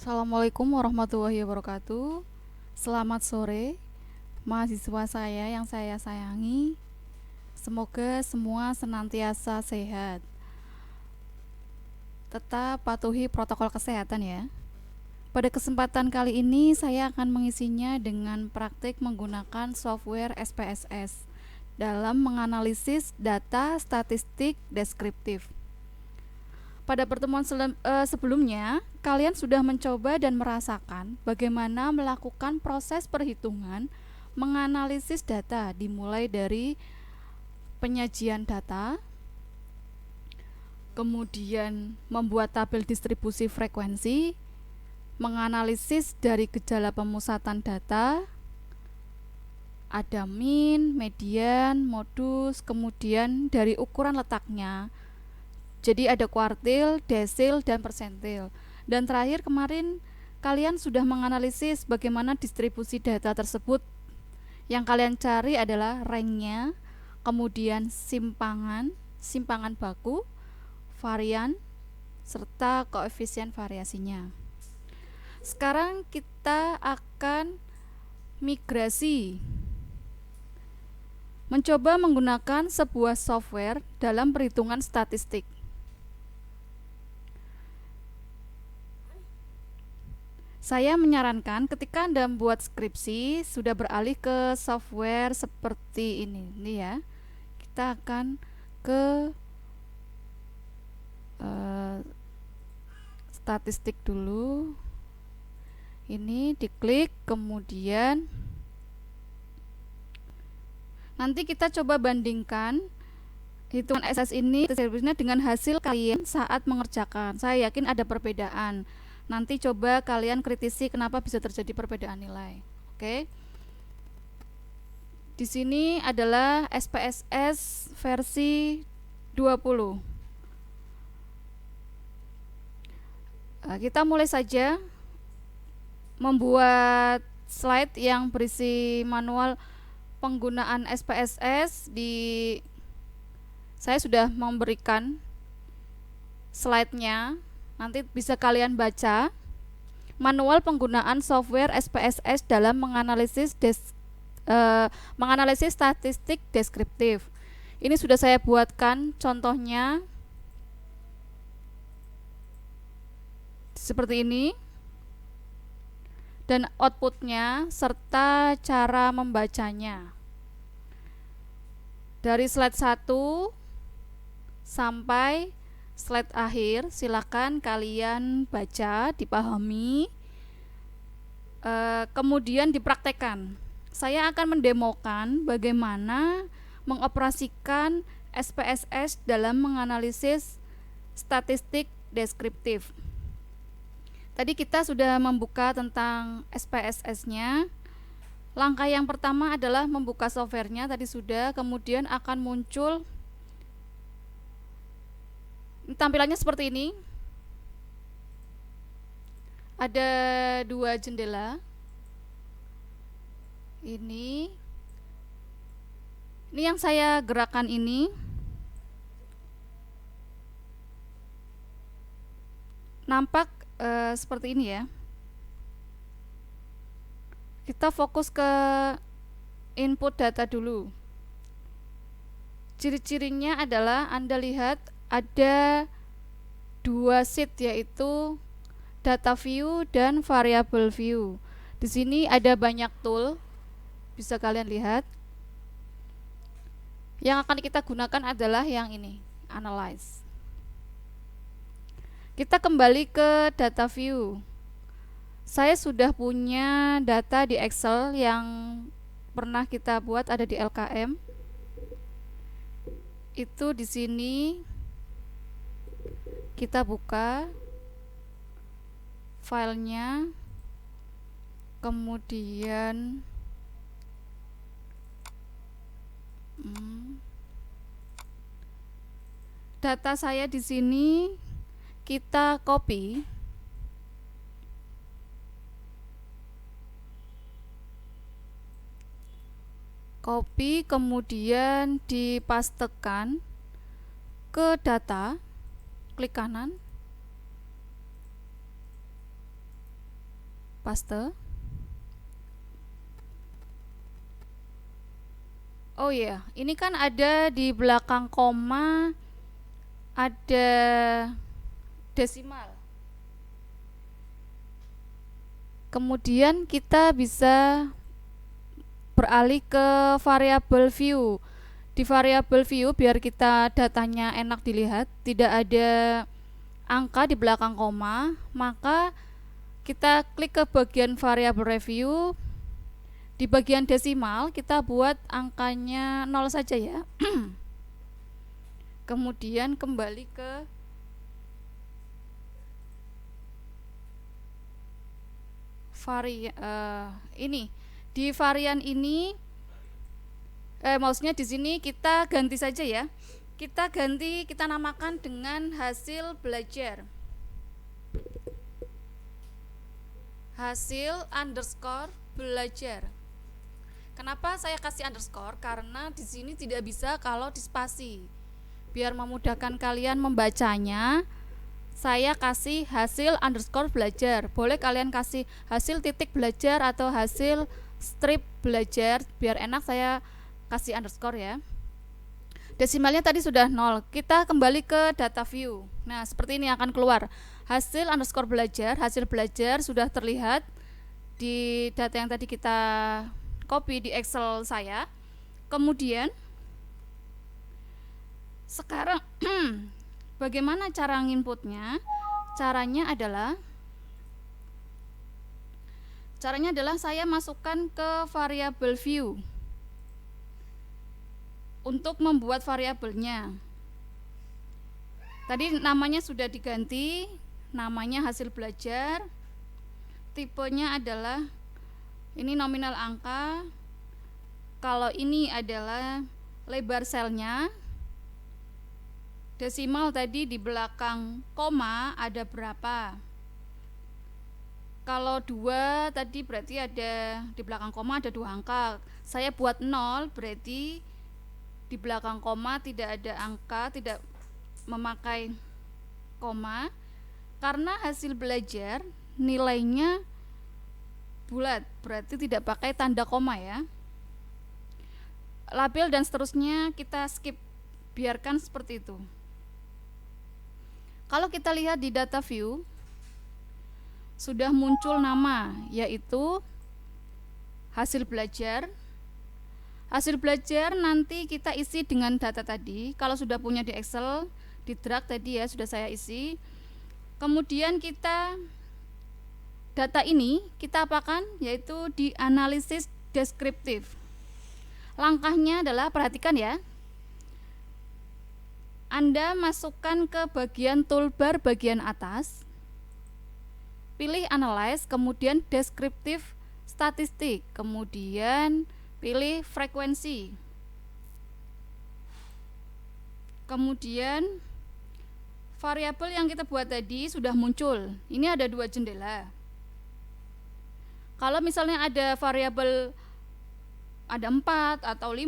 Assalamualaikum warahmatullahi wabarakatuh. Selamat sore, mahasiswa saya yang saya sayangi. Semoga semua senantiasa sehat. Tetap patuhi protokol kesehatan ya. Pada kesempatan kali ini saya akan mengisinya dengan praktik menggunakan software SPSS dalam menganalisis data statistik deskriptif. Pada pertemuan sebelumnya, kalian sudah mencoba dan merasakan bagaimana melakukan proses perhitungan menganalisis data, dimulai dari penyajian data, kemudian membuat tabel distribusi frekuensi, menganalisis dari gejala pemusatan data, ada min, median, modus, kemudian dari ukuran letaknya. Jadi ada kuartil, desil, dan persentil. Dan terakhir kemarin kalian sudah menganalisis bagaimana distribusi data tersebut. Yang kalian cari adalah ranknya, kemudian simpangan baku, varian, serta koefisien variasinya. Sekarang kita akan migrasi, mencoba menggunakan sebuah software dalam perhitungan statistik. Saya menyarankan ketika Anda membuat skripsi sudah beralih ke software seperti ini. Ini ya. Kita akan ke statistik dulu. Ini diklik, kemudian nanti kita coba bandingkan hitungan SS ini dengan hasil kalian saat mengerjakan. Saya yakin ada perbedaan. Nanti coba kalian kritisi kenapa bisa terjadi perbedaan nilai. Oke. Di sini adalah SPSS versi 20. Kita mulai saja membuat slide yang berisi manual penggunaan SPSS. Saya sudah memberikan slide-nya. Nanti bisa kalian baca manual penggunaan software SPSS dalam menganalisis statistik deskriptif. Ini sudah saya buatkan contohnya seperti ini, dan outputnya serta cara membacanya. Dari slide 1 sampai slide akhir silakan kalian baca, dipahami, kemudian dipraktekkan. Saya akan mendemokan bagaimana mengoperasikan SPSS dalam menganalisis statistik deskriptif. Tadi kita sudah membuka tentang SPSS-nya. Langkah yang pertama adalah membuka softwarenya, tadi sudah, kemudian akan muncul tampilannya seperti ini. Ada dua jendela. Ini yang saya gerakan ini. Nampak seperti ini ya. Kita fokus ke input data dulu. Ciri-cirinya adalah Anda lihat ada dua sheet, yaitu data view dan variable view. Di sini ada banyak tool, bisa kalian lihat. Yang akan kita gunakan adalah yang ini, analyze. Kita kembali ke data view. Saya sudah punya data di Excel yang pernah kita buat, ada di LKM. Itu di sini kita buka filenya, kemudian data saya di sini kita copy. Kemudian dipastekan ke data, klik kanan, paste. Oh iya, ini kan ada di belakang koma ada desimal. Kemudian kita bisa beralih ke variabel view. Di variabel view biar kita datanya enak dilihat, tidak ada angka di belakang koma, maka kita klik ke bagian variabel review. Di bagian desimal kita buat angkanya 0 saja ya. Kemudian kembali ke ini. Di varian ini maksudnya di sini kita ganti saja ya. Kita ganti, kita namakan dengan hasil belajar. Hasil underscore belajar. Kenapa saya kasih underscore? Karena di sini tidak bisa kalau di spasi. Biar memudahkan kalian membacanya, saya kasih hasil underscore belajar. Boleh kalian kasih hasil titik belajar atau hasil strip belajar, biar enak saya kasih underscore ya. Desimalnya tadi sudah 0. Kita kembali ke data view. Nah, seperti ini akan keluar hasil underscore belajar. Hasil belajar sudah terlihat di data yang tadi kita copy di Excel saya. Kemudian sekarang bagaimana cara nginputnya? Caranya adalah saya masukkan ke variabel view untuk membuat variabelnya. Tadi namanya sudah diganti, namanya hasil belajar. Tipenya adalah ini nominal angka. Kalau ini adalah lebar selnya. Desimal tadi di belakang koma ada berapa? Kalau 2 tadi berarti ada di belakang koma ada 2 angka. Saya buat 0 berarti di belakang koma tidak ada angka, tidak memakai koma. Karena hasil belajar nilainya bulat, berarti tidak pakai tanda koma ya. Label dan seterusnya kita skip, biarkan seperti itu. Kalau kita lihat di data view sudah muncul nama, yaitu hasil belajar. Hasil belajar nanti kita isi dengan data tadi. Kalau sudah punya di Excel, di drag tadi ya sudah saya isi. Kemudian kita data ini kita apakan, yaitu di analisis deskriptif. Langkahnya adalah, perhatikan ya, Anda masukkan ke bagian toolbar bagian atas, pilih analyze, kemudian deskriptif statistik, kemudian pilih frekuensi, kemudian variabel yang kita buat tadi sudah muncul. Ini ada 2 jendela. Kalau misalnya ada variabel ada 4 atau 5,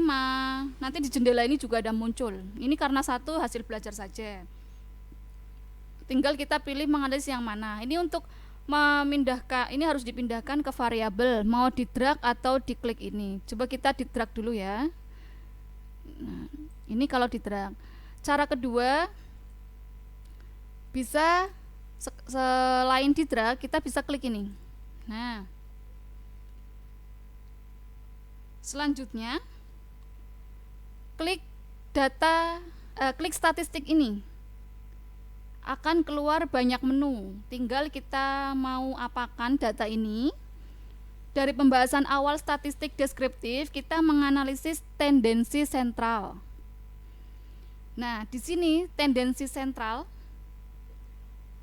nanti di jendela ini juga ada muncul. Ini karena satu hasil belajar saja. Tinggal kita pilih menganalisis yang mana. Ini untuk memindahkan, ini harus dipindahkan ke variabel, mau di drag atau diklik ini. Coba kita di drag dulu ya. Nah, ini kalau di drag. Cara kedua, bisa selain di drag, kita bisa klik ini. Nah, selanjutnya klik data, klik statistik ini. Akan keluar banyak menu. Tinggal kita mau apakan data ini. Dari pembahasan awal statistik deskriptif, kita menganalisis tendensi sentral. Nah, di sini tendensi sentral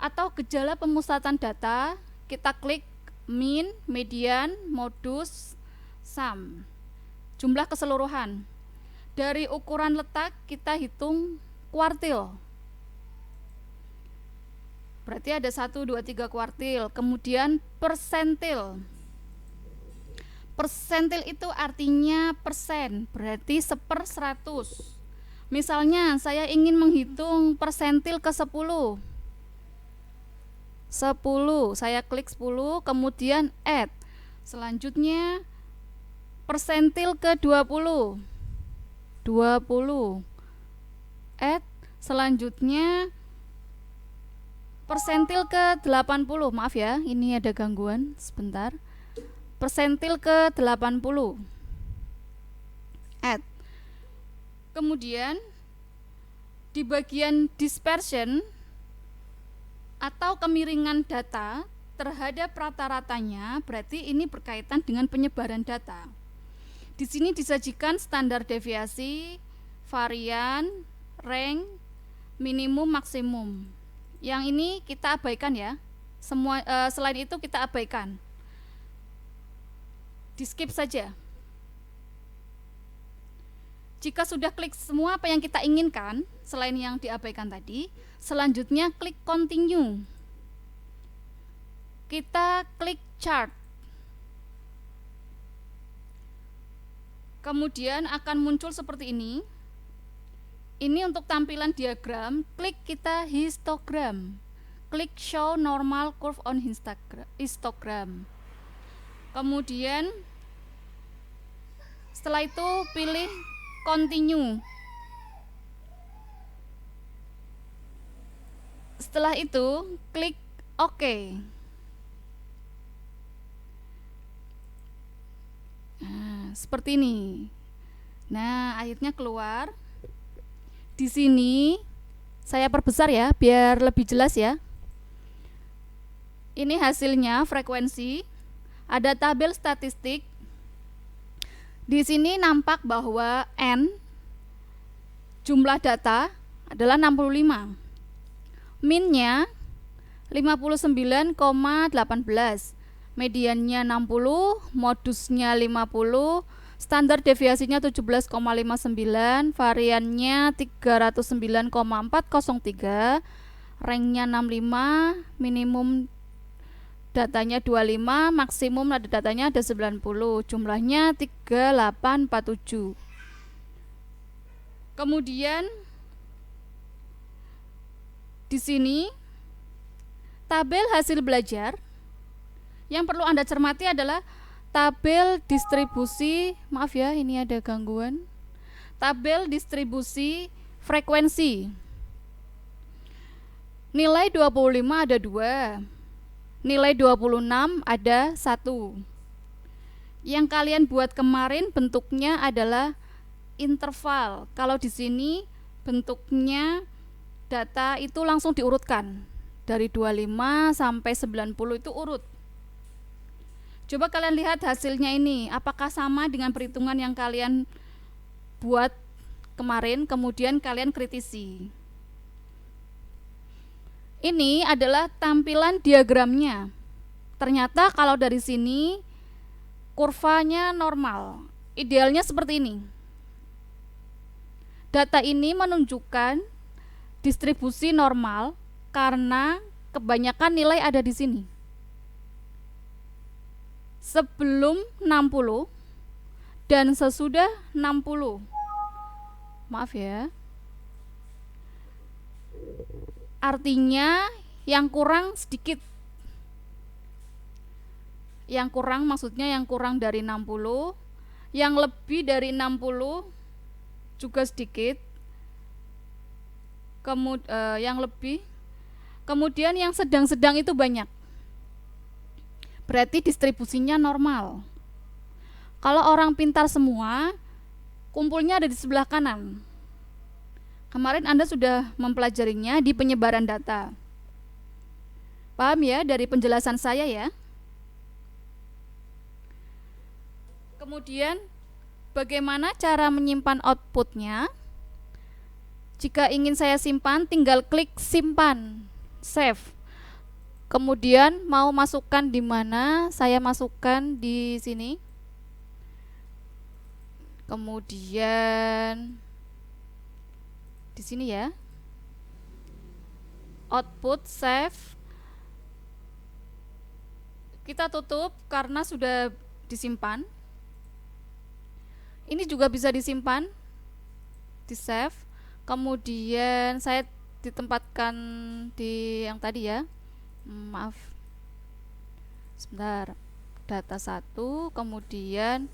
atau gejala pemusatan data, kita klik mean, median, modus, sum. Jumlah keseluruhan. Dari ukuran letak kita hitung kuartil. Berarti ada 1, 2, 3 kuartil. Kemudian persentil. Persentil itu artinya persen, berarti 1/100. Misalnya saya ingin menghitung persentil ke 10. 10. Saya klik 10, kemudian add. Selanjutnya persentil ke 20. 20. Add. Selanjutnya persentil ke 80. Maaf ya, ini ada gangguan sebentar. Persentil ke 80. Add. Kemudian di bagian dispersion atau kemiringan data terhadap rata-ratanya, berarti ini berkaitan dengan penyebaran data. Di sini disajikan standar deviasi, varian, rank, minimum, maksimum. Yang ini kita abaikan ya. Selain itu kita abaikan. Di skip saja. Jika sudah klik semua apa yang kita inginkan, selain yang diabaikan tadi, selanjutnya klik continue. Kita klik chart. Kemudian akan muncul seperti ini. Ini untuk tampilan diagram, klik kita histogram. Klik show normal curve on histogram. Kemudian setelah itu pilih continue. Setelah itu klik OK. Nah, seperti ini. Nah, akhirnya keluar. Di sini saya perbesar ya, biar lebih jelas ya. Ini hasilnya frekuensi. Ada tabel statistik. Di sini nampak bahwa N jumlah data adalah 65. Minnya 59,18. Mediannya 60, modusnya 50, standar deviasinya 17,59, variannya 309,403, ranknya 65, minimum datanya 25, maksimum datanya ada 90, jumlahnya 3847. Kemudian di sini tabel hasil belajar. Yang perlu Anda cermati adalah tabel distribusi, maaf ya ini ada gangguan. Tabel distribusi frekuensi. Nilai 25 ada 2. Nilai 26 ada 1. Yang kalian buat kemarin bentuknya adalah interval. Kalau di sini bentuknya data itu langsung diurutkan. Dari 25 sampai 90 itu urut. Coba kalian lihat hasilnya ini, apakah sama dengan perhitungan yang kalian buat kemarin, kemudian kalian kritisi. Ini adalah tampilan diagramnya. Ternyata kalau dari sini kurvanya normal. Idealnya seperti ini. Data ini menunjukkan distribusi normal karena kebanyakan nilai ada di sini. Sebelum 60 dan sesudah 60. Maaf ya. Artinya yang kurang sedikit. Yang kurang maksudnya yang kurang dari 60, yang lebih dari 60 juga sedikit. Yang lebih. Kemudian yang sedang-sedang itu banyak. Berarti distribusinya normal. Kalau orang pintar semua, kumpulnya ada di sebelah kanan. Kemarin Anda sudah mempelajarinya di penyebaran data. Paham ya dari penjelasan saya ya? Kemudian bagaimana cara menyimpan outputnya? Jika ingin saya simpan, tinggal klik simpan, save. Kemudian mau masukkan di mana? Saya masukkan di sini. Kemudian di sini ya. Output save. Kita tutup karena sudah disimpan. Ini juga bisa disimpan, di save. Kemudian saya ditempatkan di yang tadi ya. Maaf, sebentar. Data 1, kemudian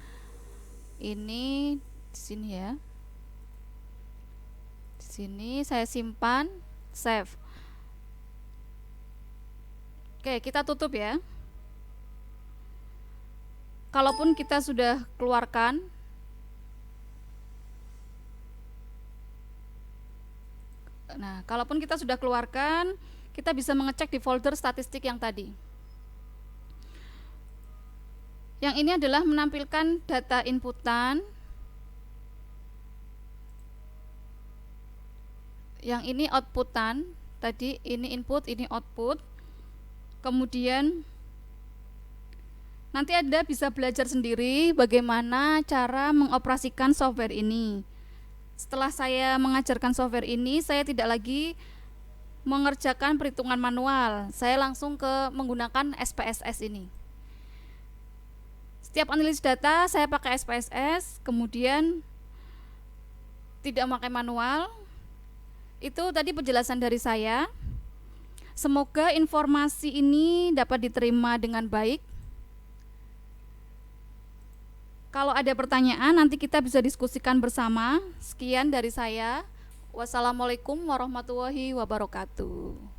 ini di sini ya. Di sini saya simpan, save. Oke, kita tutup ya. Kalaupun kita sudah keluarkan, kita bisa mengecek di folder statistik yang tadi. Yang ini adalah menampilkan data inputan. Yang ini outputan. Tadi ini input, ini output. Kemudian nanti Anda bisa belajar sendiri bagaimana cara mengoperasikan software ini. Setelah saya mengajarkan software ini, saya tidak lagi mengerjakan perhitungan manual. Saya langsung menggunakan SPSS ini. Setiap analisis data saya pakai SPSS, kemudian tidak memakai manual. Itu tadi penjelasan dari saya. Semoga informasi ini dapat diterima dengan baik. Kalau ada pertanyaan nanti kita bisa diskusikan bersama. Sekian dari saya. Wassalamualaikum warahmatullahi wabarakatuh.